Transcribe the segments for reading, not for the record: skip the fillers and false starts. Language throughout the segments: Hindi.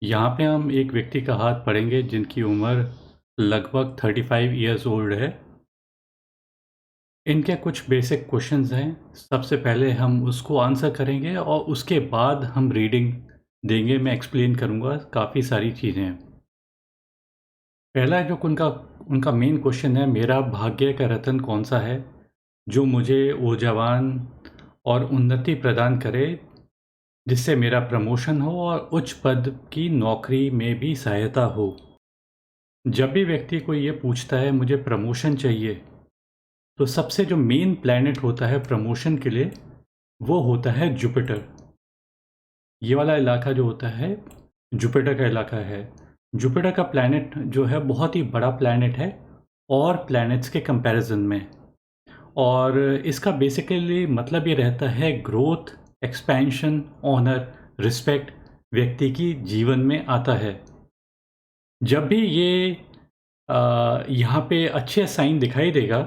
यहाँ पे हम एक व्यक्ति का हाथ पढ़ेंगे जिनकी उम्र लगभग 35 इयर्स ओल्ड है। इनके कुछ बेसिक क्वेश्चंस हैं। सबसे पहले हम उसको आंसर करेंगे और उसके बाद हम रीडिंग देंगे। मैं एक्सप्लेन करूँगा काफ़ी सारी चीज़ें। पहला जो उनका उनका मेन क्वेश्चन है, मेरा भाग्य का रत्न कौन-सा है, जो मुझे ऊर्जावान और उन्नति प्रदान करे, जिससे मेरा प्रमोशन हो और उच्च पद की नौकरी में भी सहायता हो। जब भी व्यक्ति कोई ये पूछता है मुझे प्रमोशन चाहिए, तो सबसे जो मेन प्लैनेट होता है प्रमोशन के लिए, वो होता है जुपिटर। ये वाला इलाका जो होता है, जुपिटर का इलाका है। जुपिटर का प्लैनेट जो है बहुत ही बड़ा प्लैनेट है और प्लैनेट्स के कंपैरिजन में। और इसका बेसिकली मतलब ये रहता है ग्रोथ, एक्सपेंशन, ऑनर, रिस्पेक्ट व्यक्ति की जीवन में आता है। जब भी ये यहाँ पे अच्छे साइन दिखाई देगा,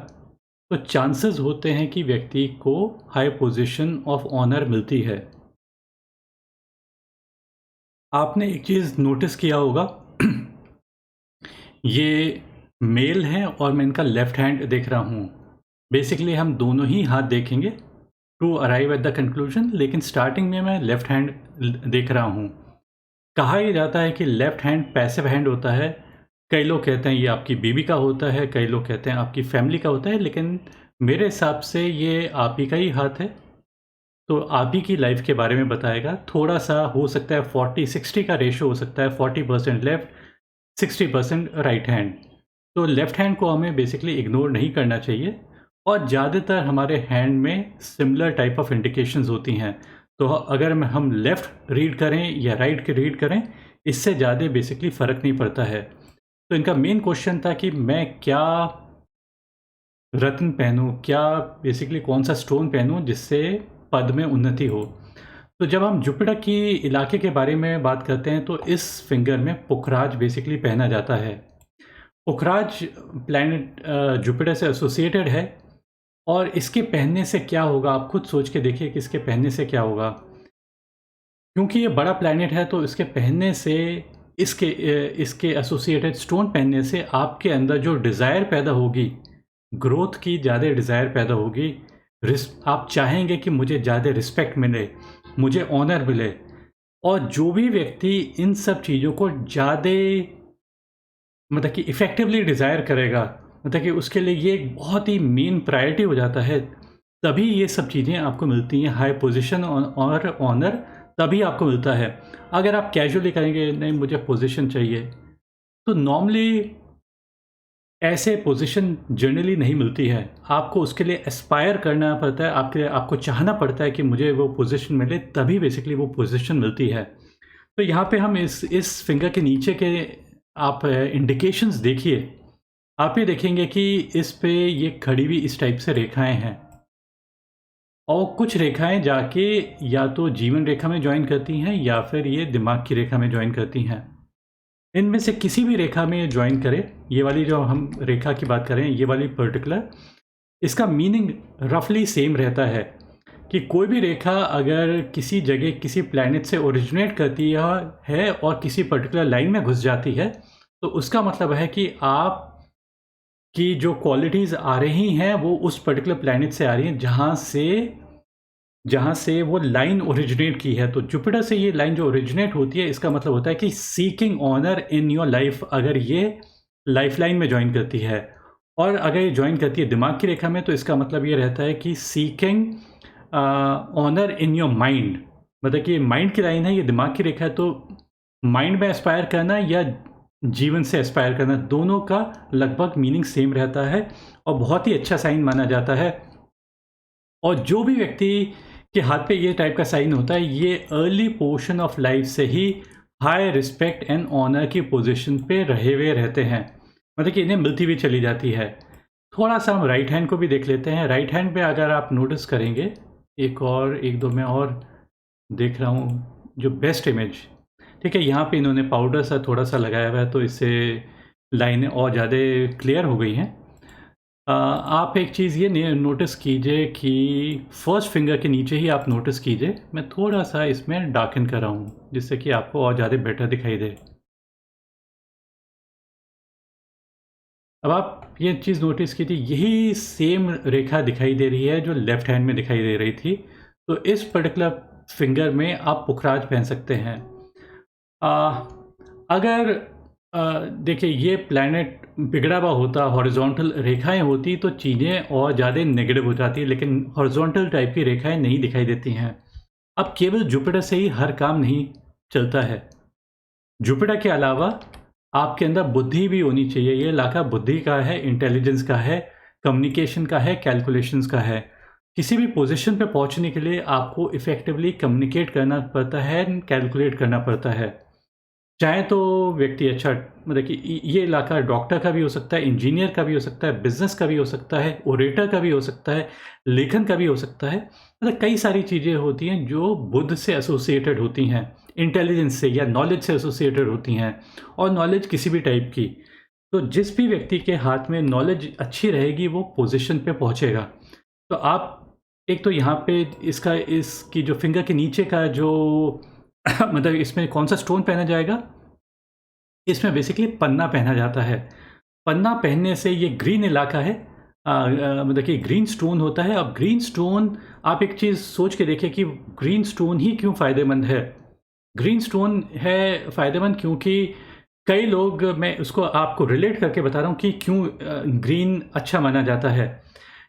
तो चांसेस होते हैं कि व्यक्ति को हाई पोजीशन ऑफ ऑनर मिलती है। आपने एक चीज़ नोटिस किया होगा, ये मेल हैं और मैं इनका लेफ्ट हैंड देख रहा हूँ। बेसिकली हम दोनों ही हाथ देखेंगे to arrive at the conclusion, लेकिन स्टार्टिंग में मैं लेफ्ट हैंड देख रहा हूँ। कहा यह जाता है कि लेफ्ट हैंड पैसिव हैंड होता है। कई लोग कहते हैं ये आपकी बीवी का होता है, कई लोग कहते हैं आपकी फैमिली का होता है, लेकिन मेरे हिसाब से ये आप ही का ही हाथ है। तो आप ही की लाइफ के बारे में बताएगा। थोड़ा-सा हो सकता है 40-60 का रेशियो हो सकता है, 40% लेफ्ट, 60% राइट हैंड। तो लेफ्ट हैंड को हमें बेसिकली इग्नोर नहीं करना चाहिए और ज़्यादातर हमारे हैंड में सिमिलर टाइप ऑफ इंडिकेशंस होती हैं। तो अगर हम लेफ्ट रीड करें या राइट के रीड करें, इससे ज़्यादा बेसिकली फ़र्क नहीं पड़ता है। तो इनका मेन क्वेश्चन था कि मैं क्या रत्न पहनूँ, क्या बेसिकली कौन-सा स्टोन पहनूँ जिससे पद में उन्नति हो। तो जब हम जुपिटर की इलाके के बारे में बात करते हैं तो इस फिंगर में पुखराज बेसिकली पहना जाता है। पुखराज प्लैनेट जुपिटर से एसोसिएटेड है और इसके पहनने से क्या होगा, आप खुद सोच के देखिए कि इसके पहनने से क्या होगा। क्योंकि ये बड़ा प्लैनेट है तो इसके पहनने से इसके एसोसिएटेड स्टोन पहनने से आपके अंदर जो डिज़ायर पैदा होगी, ग्रोथ की ज़्यादा डिज़ायर पैदा होगी। आप चाहेंगे कि मुझे ज़्यादा रिस्पेक्ट मिले, मुझे ऑनर मिले और जो भी व्यक्ति इन सब चीज़ों को ज़्यादा मतलब कि इफ़ेक्टिवली डिज़ायर करेगा, मतलब कि उसके लिए ये एक बहुत ही मेन प्रायोरिटी हो जाता है, तभी ये सब चीज़ें आपको मिलती हैं। हाई पोज़ीशन और ऑनर तभी आपको मिलता है। अगर आप कैजुअली कहेंगे नहीं मुझे पोज़ीशन चाहिए, तो नॉर्मली ऐसे पोज़ीशन जनरली नहीं मिलती है। आपको उसके लिए एस्पायर करना पड़ता है, आपको चाहना पड़ता है कि मुझे वो पोज़ीशन मिले, तभी बेसिकली वो पोज़ीशन मिलती है। तो यहाँ पे हम इस फिंगर के नीचे के आप इंडिकेशंस देखिए, आप ये देखेंगे कि इस पे ये खड़ी हुई इस टाइप से रेखाएँ हैं और कुछ रेखाएँ जाके या तो जीवन रेखा में जॉइन करती हैं या फिर ये दिमाग की रेखा में जॉइन करती हैं। इनमें से किसी भी रेखा में जॉइन करें, ये वाली जो हम रेखा की बात कर रहे हैं, ये वाली पर्टिकुलर, इसका मीनिंग रफली सेम रहता है कि कोई भी रेखा अगर किसी जगह किसी प्लैनेट से ओरिजिनेट करती है और किसी पर्टिकुलर लाइन में घुस जाती है, तो उसका मतलब है कि आप की जो क्वालिटीज़ आ रही हैं वो उस पर्टिकुलर प्लैनेट से आ रही हैं जहाँ से वो लाइन ओरिजिनेट की है। तो जुपिटर से ये लाइन जो ओरिजिनेट होती है, इसका मतलब होता है कि seeking honour in your life, अगर ये लाइफलाइन में जॉइन करती है और अगर ये जॉइन करती है दिमाग की रेखा में, तो इसका मतलब ये रहता है कि seeking honour in your mind. मतलब कि माइंड की लाइन है, ये दिमाग की रेखा है, तो माइंड में एस्पायर करना या जीवन से एस्पायर करना, दोनों का लगभग मीनिंग सेम रहता है और बहुत ही अच्छा साइन माना जाता है। और जो भी व्यक्ति के हाथ पे ये टाइप का साइन होता है, ये अर्ली पोर्शन ऑफ लाइफ से ही हाई रिस्पेक्ट एंड ऑनर की पोजीशन पे रहे हुए रहते हैं, मतलब कि इन्हें मिलती हुई चली जाती है। थोड़ा सा हम राइट हैंड को भी देख लेते हैं। राइट हैंड पे अगर आप नोटिस करेंगे, एक दो मैं और देख रहा हूँ जो बेस्ट इमेज, ठीक है, यहाँ पे इन्होंने पाउडर सा थोड़ा सा लगाया हुआ है तो इससे लाइनें और ज़्यादा क्लियर हो गई हैं। आप एक चीज़ ये नोटिस कीजिए कि फर्स्ट फिंगर के नीचे ही आप नोटिस कीजिए, मैं थोड़ा-सा इसमें डार्कन कर रहा हूँ, जिससे कि आपको और ज़्यादा बेटर दिखाई दे। अब आप ये चीज़ नोटिस कीजिए, यही सेम रेखा दिखाई दे रही है जो लेफ्ट हैंड में दिखाई दे रही थी। तो इस पर्टिकुलर फिंगर में आप पुखराज पहन सकते हैं। अ, अगर देखिए ये प्लैनेट बिगड़ा हुआ होता, हॉरिज़ॉन्टल रेखाएँ होती तो चीज़ें और ज़्यादा नेगेटिव हो जाती, लेकिन हॉरिज़ॉन्टल टाइप की रेखाएँ नहीं दिखाई देती हैं। अब केवल जुपिटर से ही हर काम नहीं चलता है। जुपिटर के अलावा आपके अंदर बुद्धि भी होनी चाहिए। ये इलाका बुद्धि का है, इंटेलिजेंस का है, कम्युनिकेशन का है, कैलकुलेशंस का है। किसी भी पोज़ीशन पे पहुँचने के लिए आपको इफ़ेक्टिवली कम्युनिकेट करना पड़ता है, कैलकुलेट करना पड़ता है। चाहे तो व्यक्ति अच्छा, मतलब कि ये इलाका डॉक्टर का भी हो सकता है, इंजीनियर का भी हो सकता है, बिज़नेस का भी हो सकता है, ओरेटर का भी हो सकता है, लेखन का भी हो सकता है। मतलब कई सारी चीज़ें होती हैं जो बुद्ध से एसोसिएटेड होती हैं, इंटेलिजेंस से या नॉलेज से एसोसिएटेड होती हैं, और नॉलेज किसी भी टाइप की। तो जिस भी व्यक्ति के हाथ में नॉलेज अच्छी रहेगी वो पोज़ीशन पे पहुँचेगा। तो आप एक तो यहाँ पे इसकी जो फिंगर के नीचे का जो मतलब इसमें कौन-सा स्टोन पहना जाएगा? इसमें बेसिकली पन्ना पहना जाता है। पन्ना पहनने से ये ग्रीन इलाका है, मतलब कि ग्रीन स्टोन होता है। अब ग्रीन स्टोन, आप एक चीज़ सोच के देखिए कि ग्रीन स्टोन ही क्यों फ़ायदेमंद है? ग्रीन स्टोन है फ़ायदेमंद क्योंकि कई लोग, मैं उसको आपको रिलेट करके बता रहा हूँ कि क्यों ग्रीन अच्छा माना जाता है।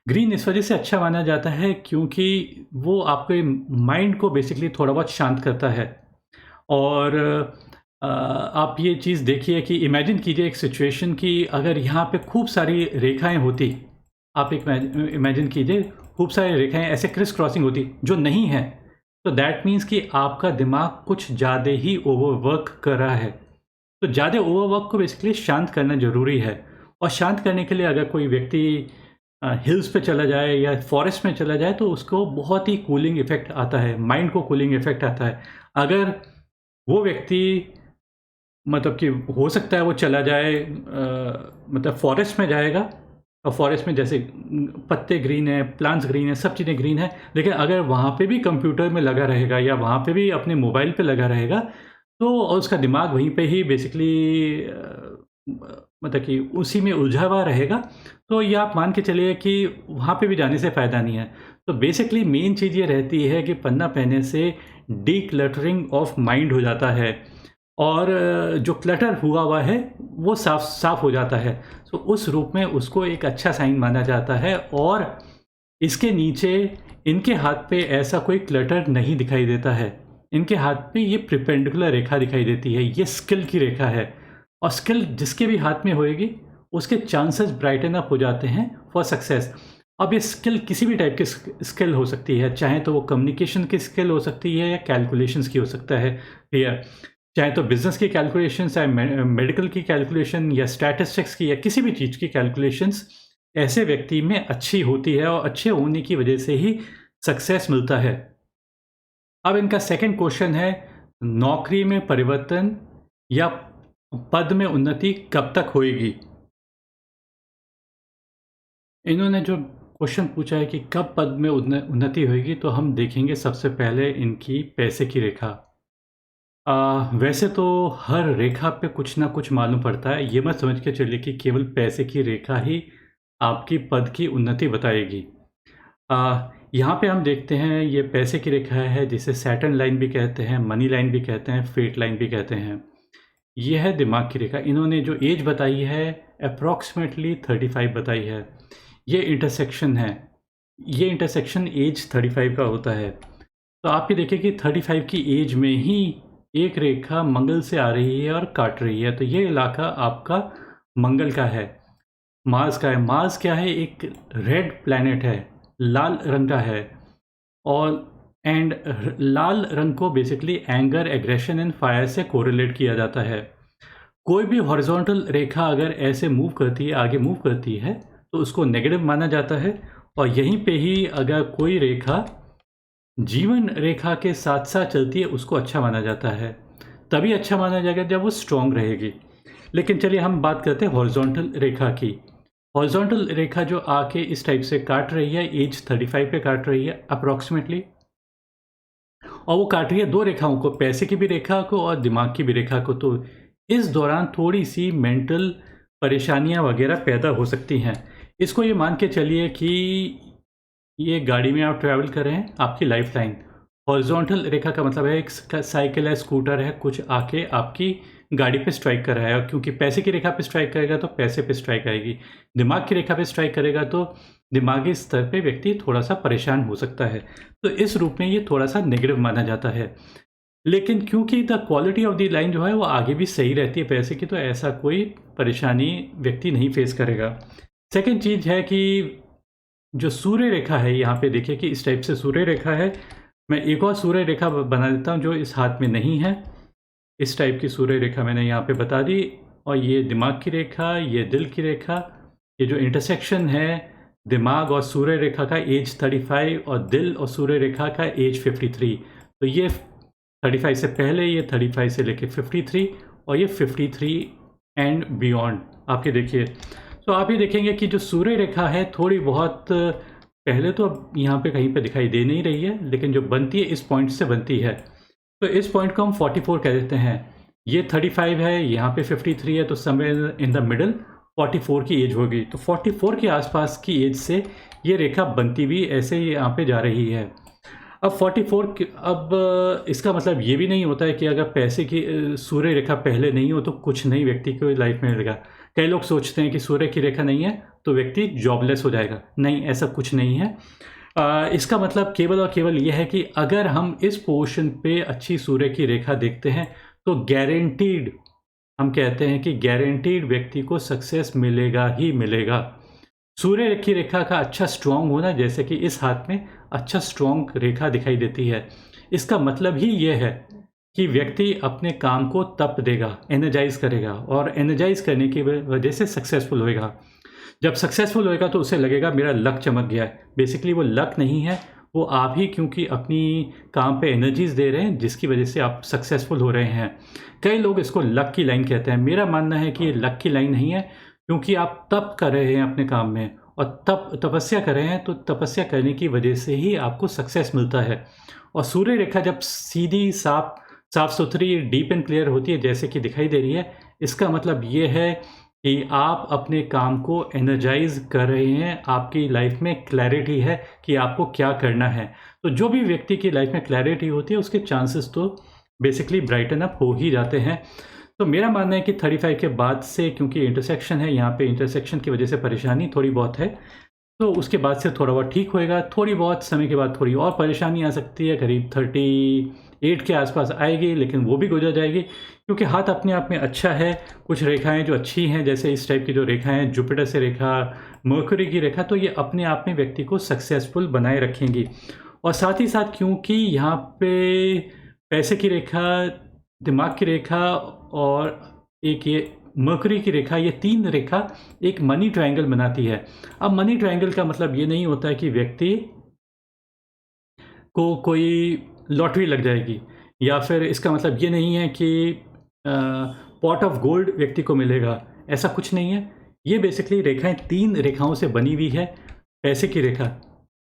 ग्रीन इस वज़ह से अच्छा माना जाता है क्योंकि वो आपके माइंड को बेसिकली थोड़ा बहुत शांत करता है। और आप ये चीज़ देखिए कि इमेजिन कीजिए एक सिचुएशन कि अगर यहाँ पे खूब सारी रेखाएँ होती, आप एक इमेजिन कीजिए खूब सारी रेखाएँ ऐसे क्रिस क्रॉसिंग होती जो नहीं है, तो दैट मीन्स कि आपका दिमाग कुछ ज़्यादा ही ओवरवर्क कर रहा है। तो ज़्यादा ओवरवर्क को बेसिकली शांत करना ज़रूरी है, और शांत करने के लिए अगर कोई व्यक्ति हिल्स पे चला जाए या फॉरेस्ट में चला जाए तो उसको बहुत ही कूलिंग इफ़ेक्ट आता है, माइंड को कूलिंग इफ़ेक्ट आता है। अगर वो व्यक्ति, मतलब कि हो सकता है वो चला जाए, मतलब फॉरेस्ट में जाएगा, और फॉरेस्ट में जैसे पत्ते ग्रीन है, प्लांट्स ग्रीन है, सब चीज़ें ग्रीन है, लेकिन अगर वहाँ पे भी कंप्यूटर में लगा रहेगा या वहाँ पे भी अपने मोबाइल पे लगा रहेगा, तो उसका दिमाग वहीं पे ही बेसिकली मतलब कि उसी में उलझा हुआ रहेगा। तो ये आप मान के चलिए कि वहाँ पे भी जाने से फ़ायदा नहीं है। तो बेसिकली मेन चीज़ ये रहती है कि पन्ना पहनने से डिक्लटरिंग ऑफ माइंड हो जाता है, और जो क्लटर हुआ हुआ है वो साफ साफ हो जाता है। तो उस रूप में उसको एक अच्छा साइन माना जाता है, और इसके नीचे इनके हाथ पे ऐसा कोई क्लटर नहीं दिखाई देता है। इनके हाथ पे ये परपेंडिकुलर रेखा दिखाई देती है, ये स्किल की रेखा है, और स्किल जिसके भी हाथ में होएगी उसके चांसेस ब्राइटन अप हो जाते हैं फॉर सक्सेस। अब ये स्किल किसी भी टाइप की स्किल हो सकती है, चाहे तो वो कम्युनिकेशन की स्किल हो सकती है या कैलकुलेशंस की हो सकता है, या चाहे तो बिज़नेस की कैलकुलेशंस, चाहे मेडिकल की कैलकुलेशन या स्टैटिस्टिक्स की या किसी भी चीज़ की कैलकुलेशंस ऐसे व्यक्ति में अच्छी होती है, और अच्छे होने की वजह से ही सक्सेस मिलता है। अब इनका सेकंड क्वेश्चन है, नौकरी में परिवर्तन या पद में उन्नति कब तक होएगी? इन्होंने जो क्वेश्चन पूछा है कि कब पद में उन्नति होएगी, तो हम देखेंगे सबसे पहले इनकी पैसे की रेखा। वैसे तो हर रेखा पे कुछ ना कुछ मालूम पड़ता है, ये मत समझ के चलिए कि केवल पैसे की रेखा ही आपकी पद की उन्नति बताएगी। यहाँ पे हम देखते हैं ये पैसे की रेखा है, जिसे सैटर्न लाइन भी कहते हैं, मनी लाइन भी कहते हैं, फेट लाइन भी कहते हैं। ये है दिमाग की रेखा। इन्होंने जो एज बताई है अप्रॉक्सिमेटली 35 बताई है। ये इंटरसेक्शन है, ये इंटरसेक्शन एज 35 का होता है। तो आप ये देखिए कि 35 की एज में ही एक रेखा मंगल से आ रही है और काट रही है, तो ये इलाका आपका मंगल का है, मार्स का है। मार्स क्या है? एक रेड प्लैनेट है, लाल रंग का है, और लाल रंग को basically anger, aggression and fire से कोरिलेट किया जाता है। कोई भी हॉरिजॉन्टल रेखा अगर ऐसे मूव करती है, आगे मूव करती है, तो उसको नेगेटिव माना जाता है, और यहीं पे ही अगर कोई रेखा जीवन रेखा के साथ-साथ चलती है, उसको अच्छा माना जाता है। तभी अच्छा माना जाएगा जब वो स्ट्रॉन्ग रहेगी। लेकिन चलिए हम बात करते हैं हॉरिज़ॉन्टल रेखा की। हॉरिजॉन्टल रेखा जो आके इस टाइप से काट रही है, एज 35 पे काट रही है अप्रॉक्सीमेटली, और वो काट रही है 2 रेखाओं को, पैसे की भी रेखा को और दिमाग की भी रेखा को। तो इस दौरान थोड़ी-सी मेंटल परेशानियाँ वगैरह पैदा हो सकती हैं। इसको ये मान के चलिए कि ये गाड़ी में आप ट्रैवल कर रहे हैं, आपकी लाइफ़लाइन हॉरिज़ॉन्टल रेखा का मतलब है एक साइकिल है, स्कूटर है, कुछ आके आपकी गाड़ी पे स्ट्राइक कर रहा है, और क्योंकि पैसे की रेखा पे स्ट्राइक करेगा तो पैसे पे स्ट्राइक आएगी। दिमाग की रेखा पे स्ट्राइक करेगा तो दिमागी स्तर पे व्यक्ति थोड़ा-सा परेशान हो सकता है। तो इस रूप में ये थोड़ा-सा नेगेटिव माना जाता है। लेकिन क्योंकि the quality of the line जो है वो आगे भी सही रहती है पैसे की, तो ऐसा कोई परेशानी व्यक्ति नहीं फेस करेगा। सेकंड चीज़ है कि जो सूर्य रेखा है, यहाँ पे देखिए कि इस टाइप से सूर्य रेखा है। मैं एक और सूर्य रेखा बना देता हूँ जो इस हाथ में नहीं है। इस टाइप की सूर्य रेखा मैंने यहाँ पे बता दी, और ये दिमाग की रेखा, ये दिल की रेखा, ये जो इंटरसेक्शन है दिमाग और सूर्य रेखा का एज 35 और दिल और सूर्य रेखा का एज 53। तो ये 35 से पहले, ये 35 से लेके 53, और ये 53 एंड बियॉन्ड आपके देखिए। तो आप ये देखेंगे कि जो सूर्य रेखा है थोड़ी बहुत पहले तो अब यहाँ पे कहीं पे दिखाई दे नहीं रही है, लेकिन जो बनती है इस पॉइंट से बनती है। तो इस पॉइंट को हम 44 कह देते हैं। ये 35 है, यहाँ पे 53 है, तो समवेयर इन द मिडल 44 की एज होगी। तो 44 के आसपास की एज से ये रेखा बनती हुई ऐसे ही यहाँ पे जा रही है। अब 44 अब इसका मतलब ये भी नहीं होता है कि अगर पैसे की सूर्य रेखा पहले नहीं हो तो कुछ नहीं व्यक्ति को लाइफ में मिलेगा। कई लोग सोचते हैं कि सूर्य की रेखा नहीं है तो व्यक्ति जॉबलेस हो जाएगा। नहीं, ऐसा कुछ नहीं है। इसका मतलब केवल और केवल ये है कि अगर हम इस पोर्शन पे अच्छी सूर्य की रेखा देखते हैं तो गारंटीड, हम कहते हैं कि गारंटीड व्यक्ति को सक्सेस मिलेगा ही मिलेगा। सूर्य की रेखा का अच्छा स्ट्रॉन्ग होना, जैसे कि इस हाथ में अच्छा स्ट्रॉन्ग रेखा दिखाई देती है, इसका मतलब ही ये है कि व्यक्ति अपने काम को तप देगा, एनर्जाइज करेगा, और एनर्जाइज करने की वजह से सक्सेसफुल होएगा। जब सक्सेसफुल होएगा तो उसे लगेगा मेरा लक चमक गया है। बेसिकली वो लक नहीं है, वो आप ही क्योंकि अपनी काम पे एनर्जीज़ दे रहे हैं जिसकी वजह से आप सक्सेसफुल हो रहे हैं। कई लोग इसको लक की लाइन कहते हैं। मेरा मानना है कि ये लक की लाइन नहीं है, क्योंकि आप तप कर रहे हैं अपने काम में, और तपस्या कर रहे हैं, तो तपस्या करने की वजह से ही आपको सक्सेस मिलता है। और सूर्य रेखा जब सीधी साफ सुथरी डीप एंड क्लियर होती है जैसे कि दिखाई दे रही है, इसका मतलब ये है कि आप अपने काम को एनर्जाइज कर रहे हैं, आपकी लाइफ में क्लैरिटी है कि आपको क्या करना है। तो जो भी व्यक्ति की लाइफ में क्लैरिटी होती है उसके चांसेस तो बेसिकली ब्राइटन अप हो ही जाते हैं। तो मेरा मानना है कि 35 के बाद से, क्योंकि इंटरसेक्शन है यहाँ पे, इंटरसेक्शन की वजह से परेशानी थोड़ी बहुत है, तो उसके बाद से थोड़ा बहुत ठीक होएगा। थोड़ी बहुत समय के बाद थोड़ी और परेशानी आ सकती है, करीब 38 के आसपास आएगी, लेकिन वो भी गुजर जाएगी, क्योंकि हाथ अपने आप में अच्छा है। कुछ रेखाएं जो अच्छी हैं, जैसे इस टाइप की जो रेखाएं, जुपिटर से रेखा, मर्क्यूरी की रेखा, तो ये अपने आप में व्यक्ति को सक्सेसफुल बनाए रखेंगी। और साथ ही साथ क्योंकि यहाँ पे पैसे की रेखा, दिमाग की रेखा और एक ये मर्क्यूरी की रेखा, ये 3 रेखा एक मनी ट्रायंगल बनाती है। अब मनी ट्रायंगल का मतलब ये नहीं होता है कि व्यक्ति को कोई लॉटरी लग जाएगी, या फिर इसका मतलब ये नहीं है कि पॉट ऑफ गोल्ड व्यक्ति को मिलेगा, ऐसा कुछ नहीं है। ये बेसिकली रेखाएं 3 रेखाओं से बनी हुई है। पैसे की रेखा,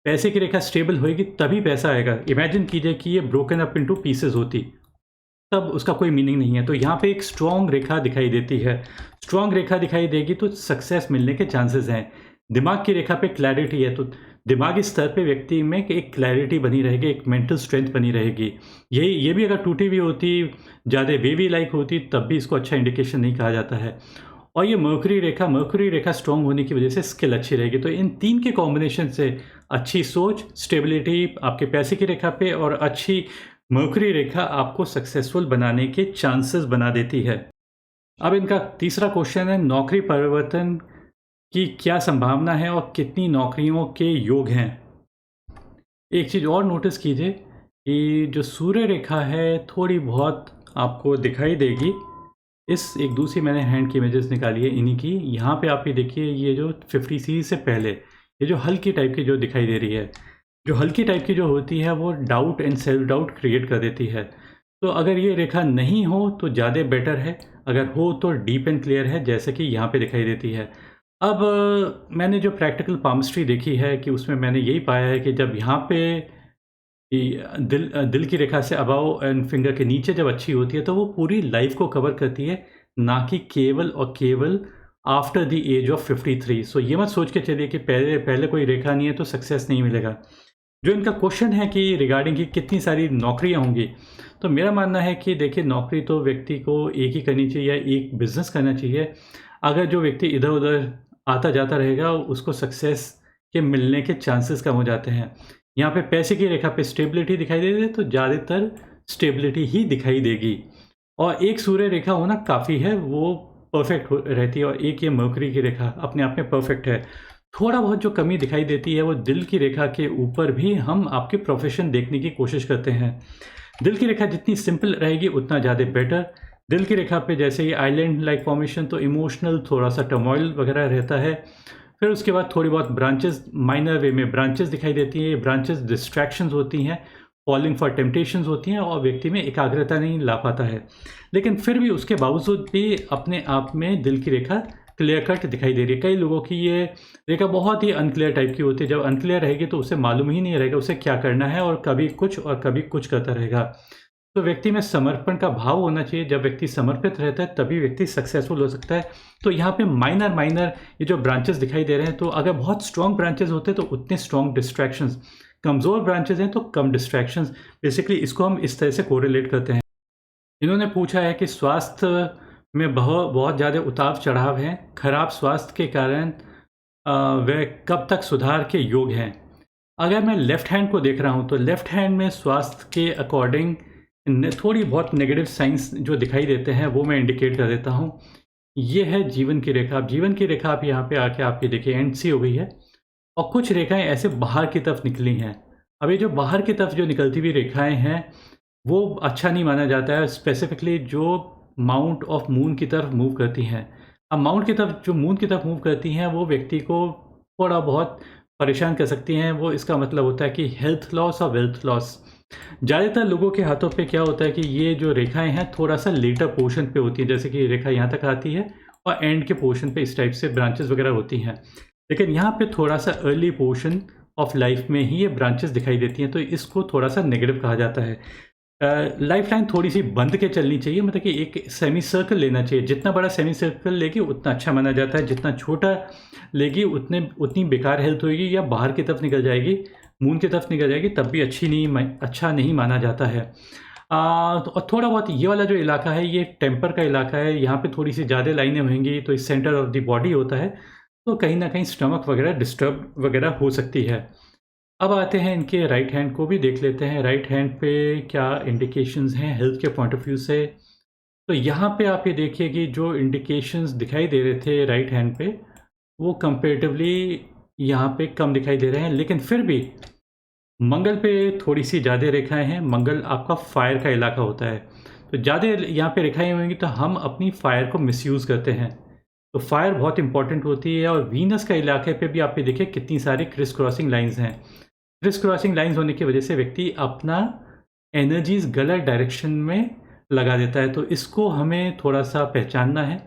पैसे की रेखा स्टेबल होएगी तभी पैसा आएगा। इमेजिन कीजिए कि ये ब्रोकन अप इनटू पीसेस होती, तब उसका कोई मीनिंग नहीं है। तो यहाँ पे एक स्ट्रॉन्ग रेखा दिखाई देती है। स्ट्रॉन्ग रेखा दिखाई देगी तो सक्सेस मिलने के चांसेस हैं। दिमाग की रेखा पे क्लैरिटी है, तो दिमागी स्तर पे व्यक्ति में एक क्लैरिटी बनी रहेगी, एक मेंटल स्ट्रेंथ बनी रहेगी। ये भी अगर टूटी हुई होती, ज़्यादा बेबी लाइक होती, तब भी इसको अच्छा इंडिकेशन नहीं कहा जाता है। और ये मर्क्यूरी रेखा स्ट्रॉन्ग होने की वजह से स्किल अच्छी रहेगी। तो इन 3 के कॉम्बिनेशन से अच्छी सोच, स्टेबिलिटी आपके पैसे की रेखा पे, और अच्छी मर्क्यूरी रेखा आपको सक्सेसफुल बनाने के चांसेस बना देती है। अब इनका तीसरा क्वेश्चन है, नौकरी परिवर्तन की क्या संभावना है और कितनी नौकरियों के योग हैं। एक चीज़ और नोटिस कीजिए कि जो सूर्य रेखा है थोड़ी बहुत आपको दिखाई देगी। इस एक दूसरी मैंने हैंड की इमेजेस निकाली है इन्हीं की। यहाँ पे आप ये देखिए, ये जो 50 से पहले ये जो हल्की टाइप की जो दिखाई दे रही है, जो हल्की टाइप की जो होती है वो doubt and self doubt create कर देती है। तो अगर ये रेखा नहीं हो तो ज़्यादा बेटर है, अगर हो तो डीप एंड क्लियर है, जैसे कि यहाँ पे दिखाई देती है। अब मैंने जो प्रैक्टिकल पामस्ट्री देखी है कि उसमें मैंने यही पाया है कि जब यहाँ पे दिल की रेखा से अबव एंड फिंगर के नीचे जब अच्छी होती है तो वो पूरी लाइफ को कवर करती है, ना कि केवल और केवल आफ्टर द एज ऑफ 53। सो ये मत सोच के चलिए कि पहले पहले कोई रेखा नहीं है तो सक्सेस नहीं मिलेगा। जो इनका क्वेश्चन है कि रिगार्डिंग कि कितनी सारी नौकरियां होंगी, तो मेरा मानना है कि देखिए नौकरी तो व्यक्ति को एक ही करनी चाहिए या एक बिजनेस करना चाहिए। अगर जो व्यक्ति इधर उधर आता जाता रहेगा उसको सक्सेस के मिलने के चांसेस कम हो जाते हैं। यहाँ पे पैसे की रेखा पे स्टेबिलिटी दिखाई दे रही है तो ज़्यादातर स्टेबिलिटी ही दिखाई देगी। और एक सूर्य रेखा होना काफ़ी है, वो परफेक्ट रहती है, और एक ये मरकरी की रेखा अपने आप में परफेक्ट है। थोड़ा बहुत जो कमी दिखाई देती है वो दिल की रेखा के ऊपर भी हम आपके प्रोफेशन देखने की कोशिश करते हैं। दिल की रेखा जितनी सिंपल रहेगी उतना ज़्यादा बेटर। दिल की रेखा पे जैसे ये आइलैंड लाइक फॉर्मेशन तो इमोशनल थोड़ा सा टर्मोइल वगैरह रहता है। फिर उसके बाद थोड़ी बहुत ब्रांचेस, माइनर वे में ब्रांचेस दिखाई देती हैं। ये ब्रांचेस डिस्ट्रैक्शंस होती हैं, फॉलिंग फॉर टेम्पटेशंस होती हैं और व्यक्ति में एकाग्रता नहीं ला पाता है। लेकिन फिर भी उसके बावजूद भी अपने आप में दिल की रेखा क्लियर कट दिखाई दे रही है। कई लोगों की ये रेखा बहुत ही अनक्लियर टाइप की होती है। जब अनक्लियर रहेगी तो उसे मालूम ही नहीं रहेगा उसे क्या करना है, और कभी कुछ करता रहेगा। तो व्यक्ति में समर्पण का भाव होना चाहिए। जब व्यक्ति समर्पित रहता है तभी व्यक्ति सक्सेसफुल हो सकता है। तो यहाँ पे माइनर माइनर ये जो ब्रांचेस दिखाई दे रहे हैं, तो अगर बहुत स्ट्रॉन्ग ब्रांचेस होते हैं तो उतने स्ट्रॉन्ग डिस्ट्रैक्शंस, कमज़ोर ब्रांचेस हैं तो कम डिस्ट्रैक्शंस। बेसिकली इसको हम इस तरह से कोरिलेट करते हैं। इन्होंने पूछा है कि स्वास्थ्य में बहुत बहुत ज़्यादा उतार चढ़ाव हैं, खराब स्वास्थ्य के कारण वह कब तक सुधार के योग हैं। अगर मैं लेफ़्ट हैंड को देख रहा हूँ तो लेफ़्ट हैंड में स्वास्थ्य के अकॉर्डिंग थोड़ी बहुत नेगेटिव साइंस जो दिखाई देते हैं वो मैं इंडिकेट कर देता हूँ। ये है जीवन की रेखा। अब जीवन की रेखा आप यहाँ पे आके आप ये देखिए एंड सी हो गई है, और कुछ रेखाएं ऐसे बाहर की तरफ निकली हैं। अब ये जो बाहर की तरफ जो निकलती हुई रेखाएं हैं वो अच्छा नहीं माना जाता है, स्पेसिफिकली जो माउंट ऑफ मून की तरफ मूव करती हैं। अब माउंट की तरफ जो मून की तरफ मूव करती हैं वो व्यक्ति को थोड़ा बहुत परेशान कर सकती हैं। वो इसका मतलब होता है कि हेल्थ लॉस और वेल्थ लॉस। ज़्यादातर लोगों के हाथों पे क्या होता है कि ये जो रेखाएं हैं थोड़ा सा लेटर पोर्शन पे होती हैं, जैसे कि रेखा यहाँ तक आती है और एंड के पोर्शन पे इस टाइप से ब्रांचेस वगैरह होती हैं। लेकिन यहाँ पे थोड़ा सा अर्ली पोर्शन ऑफ लाइफ में ही ये ब्रांचेस दिखाई देती हैं, तो इसको थोड़ा सा नेगेटिव कहा जाता है। लाइफ लाइन थोड़ी सी बंद के चलनी चाहिए, मतलब कि एक सेमी सर्कल लेना चाहिए। जितना बड़ा सेमी सर्कल लेगी उतना अच्छा माना जाता है, जितना छोटा लेगी उतनी बेकार हेल्थ होगी या बाहर की तरफ निकल जाएगी, मून की तरफ निकल जाएगी, तब भी अच्छा नहीं माना जाता है। तो और थोड़ा बहुत ये वाला जो इलाका है ये टेम्पर का इलाका है, यहाँ पे थोड़ी सी ज़्यादा लाइनें होंगी तो इस सेंटर ऑफ द बॉडी होता है, तो कहीं ना कहीं स्टमक वगैरह डिस्टर्ब वगैरह हो सकती है। अब आते हैं इनके राइट हैंड को भी देख लेते हैं। राइट हैंड पे क्या इंडिकेशंस हैं हेल्थ के पॉइंट ऑफ व्यू से। तो यहाँ पे आप ये देखिए कि जो इंडिकेशंस दिखाई दे रहे थे राइट हैंड पे वो कंपेरेटिवली यहाँ पे कम दिखाई दे रहे हैं, लेकिन फिर भी मंगल पे थोड़ी सी ज़्यादा रेखाएं हैं। मंगल आपका फायर का इलाका होता है, तो ज़्यादा यहाँ पे रेखाएं होंगी तो हम अपनी फायर को मिसयूज़ करते हैं। तो फायर बहुत इंपॉर्टेंट होती है। और वीनस का इलाके पे भी आप ये देखिए कितनी सारी क्रिस क्रॉसिंग लाइंस हैं। क्रिस क्रॉसिंग लाइंस होने की वजह से व्यक्ति अपना एनर्जीज गलत डायरेक्शन में लगा देता है, तो इसको हमें थोड़ा सा पहचानना है।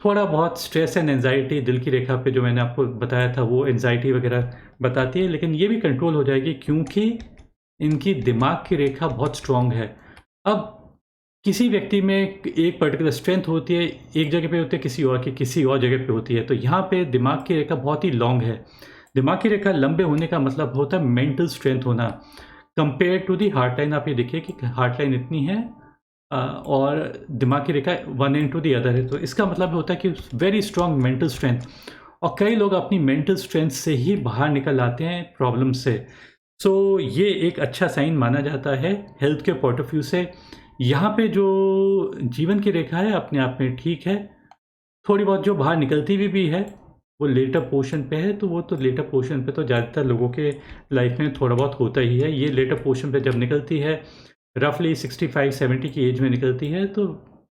थोड़ा बहुत स्ट्रेस एंड एंजाइटी दिल की रेखा पे जो मैंने आपको बताया था वो एंजाइटी वगैरह बताती है, लेकिन ये भी कंट्रोल हो जाएगी क्योंकि इनकी दिमाग की रेखा बहुत स्ट्रांग है। अब किसी व्यक्ति में एक पर्टिकुलर स्ट्रेंथ होती है, एक जगह पे होती है, किसी और जगह पे होती है। तो यहाँ पे दिमाग की रेखा बहुत ही लॉन्ग है। दिमाग की रेखा लंबे होने का मतलब होता है मेंटल स्ट्रेंथ होना compare to the heart line. आप ये देखिए कि हार्ट लाइन इतनी है और दिमाग की रेखा one and two the other है, तो इसका मतलब होता है कि वेरी स्ट्रॉन्ग मेंटल स्ट्रेंथ। और कई लोग अपनी मेंटल स्ट्रेंथ से ही बाहर निकल आते हैं प्रॉब्लम से। सो ये एक अच्छा साइन माना जाता है हेल्थ के पॉइंट ऑफ व्यू से। यहाँ पे जो जीवन की रेखा है अपने आप में ठीक है। थोड़ी बहुत जो बाहर निकलती हुई भी है वो लेटर पोर्शन पे है, तो वो तो लेटर पोर्शन पे तो ज़्यादातर लोगों के लाइफ में थोड़ा बहुत होता ही है। ये लेटर पोर्शन पे जब निकलती है रफली 65-70 की एज में निकलती है, तो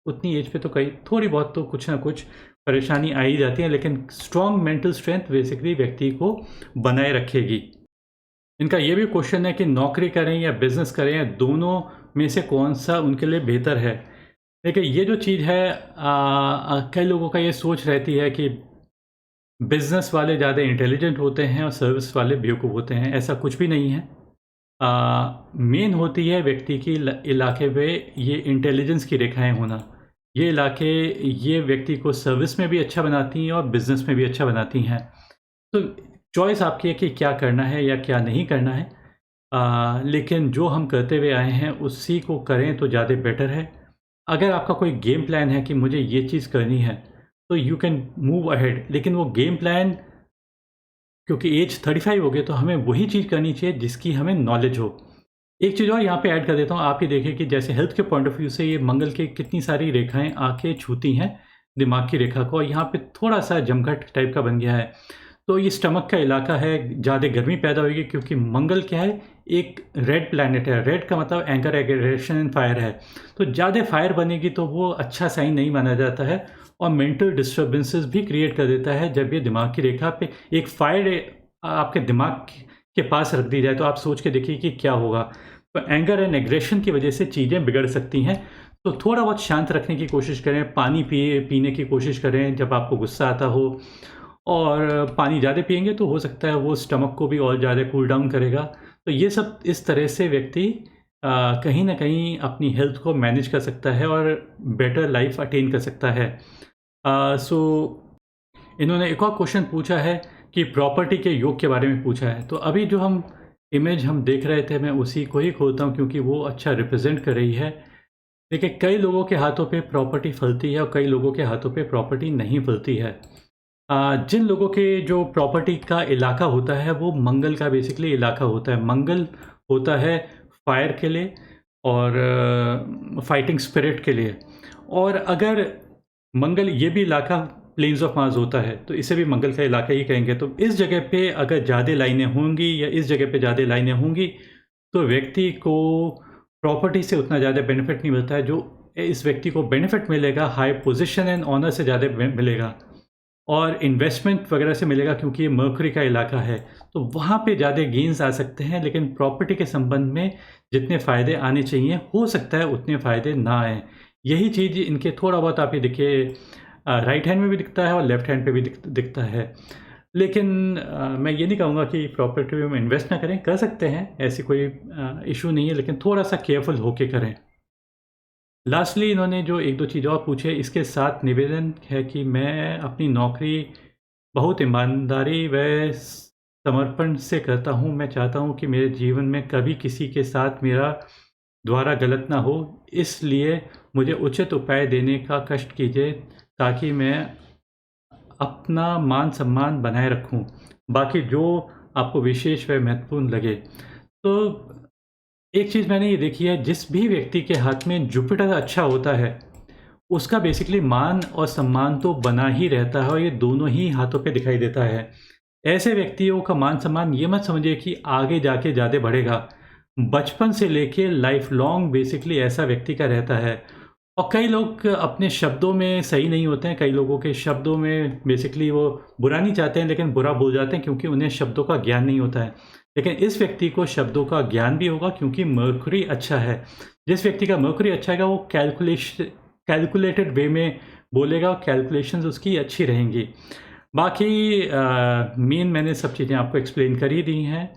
उतनी एज पे तो कई थोड़ी बहुत तो कुछ ना कुछ परेशानी आ ही जाती है, लेकिन स्ट्रॉन्ग मेंटल स्ट्रेंथ बेसिकली व्यक्ति को बनाए रखेगी। इनका ये भी क्वेश्चन है कि नौकरी करें या बिज़नेस करें या दोनों में से कौन सा उनके लिए बेहतर है। देखिए ये जो चीज़ है कई लोगों का ये सोच रहती है कि बिज़नेस वाले ज़्यादा इंटेलिजेंट होते हैं और सर्विस वाले बेवकूफ़ होते हैं, ऐसा कुछ भी नहीं है। मेन होती है व्यक्ति की इलाके पे ये इंटेलिजेंस की रेखाएँ होना। ये इलाके ये व्यक्ति को सर्विस में भी अच्छा बनाती हैं और बिज़नेस में भी अच्छा बनाती हैं। तो चॉइस आपकी है कि क्या करना है या क्या नहीं करना है। लेकिन जो हम करते हुए आए हैं उसी को करें तो ज़्यादा बेटर है। अगर आपका कोई गेम प्लान है कि मुझे ये चीज़ करनी है, तो यू कैन मूव अहेड, लेकिन वो गेम प्लान, क्योंकि एज 35 हो गई तो हमें वही चीज़ करनी चाहिए जिसकी हमें नॉलेज हो। एक चीज़ और यहाँ पे ऐड कर देता हूँ, आप ये देखिए कि जैसे हेल्थ के पॉइंट ऑफ व्यू से ये मंगल की कितनी सारी रेखाएँ आके छूती हैं दिमाग की रेखा को, और यहाँ पे थोड़ा-सा जमघट टाइप का बन गया है। तो ये स्टमक का इलाका है, ज़्यादा गर्मी पैदा होगी क्योंकि मंगल क्या है, एक रेड प्लैनेट है। रेड का मतलब एंगर, एग्रेशन एंड फायर है। तो ज़्यादा फायर बनेगी तो वो अच्छा साइन नहीं माना जाता है और मेंटल डिस्टर्बेंसेस भी क्रिएट कर देता है। जब ये दिमाग की रेखा पे एक फायर आपके दिमाग के पास रख दी जाए तो आप सोच के देखिए कि क्या होगा। तो एंगर एंड एग्रेशन की वजह से चीज़ें बिगड़ सकती हैं। तो थोड़ा बहुत शांत रखने की कोशिश करें, पानी पीने की कोशिश करें जब आपको गुस्सा आता हो, और पानी ज़्यादा पिएँगे तो हो सकता है वो स्टमक को भी और ज़्यादा कूल डाउन करेगा। तो ये सब इस तरह से व्यक्ति कहीं न कहीं अपनी हेल्थ को मैनेज कर सकता है और बेटर लाइफ़ अटेन कर सकता है। सो इन्होंने एक और क्वेश्चन पूछा है कि प्रॉपर्टी के योग के बारे में पूछा है। तो अभी जो हम इमेज हम देख रहे थे, मैं उसी को ही खोलता हूँ क्योंकि वो अच्छा रिप्रेज़ेंट कर रही है। देखिए, कई लोगों के हाथों पे प्रॉपर्टी फलती है और कई लोगों के हाथों पे प्रॉपर्टी नहीं फलती है। जिन लोगों के जो प्रॉपर्टी का इलाका होता है वो मंगल का बेसिकली इलाका होता है। मंगल होता है फायर के लिए और फाइटिंग स्पिरिट के लिए। और अगर मंगल ये भी इलाका प्लेन्स ऑफ मार्स होता है तो इसे भी मंगल का इलाका ही कहेंगे। तो इस जगह पे अगर ज़्यादा लाइनें होंगी या इस जगह पे ज़्यादा लाइनें होंगी तो व्यक्ति को प्रॉपर्टी से उतना ज़्यादा बेनिफिट नहीं मिलता है। जो इस व्यक्ति को बेनिफिट मिलेगा हाई पोजीशन एंड ऑनर से ज़्यादा मिलेगा और इन्वेस्टमेंट वगैरह से मिलेगा क्योंकि ये मर्करी का इलाका है। तो वहाँ पे ज़्यादा गेन्स आ सकते हैं, लेकिन प्रॉपर्टी के संबंध में जितने फ़ायदे आने चाहिए हो सकता है उतने फ़ायदे ना आएँ। यही चीज़ इनके थोड़ा बहुत आप ये देखिए राइट हैंड में भी दिखता है और लेफ्ट हैंड पे भी दिखता है। लेकिन मैं ये नहीं कहूँगा कि प्रॉपर्टी में इन्वेस्ट ना करें, कर सकते हैं, ऐसी कोई इश्यू नहीं है, लेकिन थोड़ा-सा केयरफुल होके करें। लास्टली इन्होंने जो 1-2 चीज़ और पूछे, इसके साथ निवेदन है कि मैं अपनी नौकरी बहुत ईमानदारी व समर्पण से करता हूँ। मैं चाहता हूँ कि मेरे जीवन में कभी किसी के साथ मेरा द्वारा गलत ना हो, इसलिए मुझे उचित उपाय देने का कष्ट कीजिए ताकि मैं अपना मान-सम्मान बनाए रखूँ। बाकी जो आपको विशेष व महत्वपूर्ण लगे। तो एक चीज़ मैंने ये देखी है, जिस भी व्यक्ति के हाथ में जुपिटर अच्छा होता है, उसका बेसिकली मान और सम्मान तो बना ही रहता है और ये दोनों ही हाथों पे दिखाई देता है। ऐसे व्यक्तियों का मान-सम्मान ये मत समझिए कि आगे जाके ज़्यादा बढ़ेगा। बचपन से लेके लाइफ़ लॉन्ग बेसिकली ऐसा व्यक्ति का रहता है। और कई लोग अपने शब्दों में सही नहीं होते हैं, कई लोगों के शब्दों में बेसिकली वो बुरा नहीं चाहते हैं लेकिन बुरा बोल जाते हैं क्योंकि उन्हें शब्दों का ज्ञान नहीं होता है। लेकिन इस व्यक्ति को शब्दों का ज्ञान भी होगा क्योंकि मर्क्यूरी अच्छा है। जिस व्यक्ति का मर्क्यूरी अच्छा है वो कैलकुलेटेड वे में बोलेगा और कैलकुलेशंस उसकी अच्छी रहेंगी। बाकी मेन मैंने सब चीज़ें आपको एक्सप्लेन कर ही दी हैं।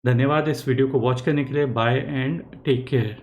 धन्यवाद इस वीडियो को वॉच करने के लिए। Bye and take care.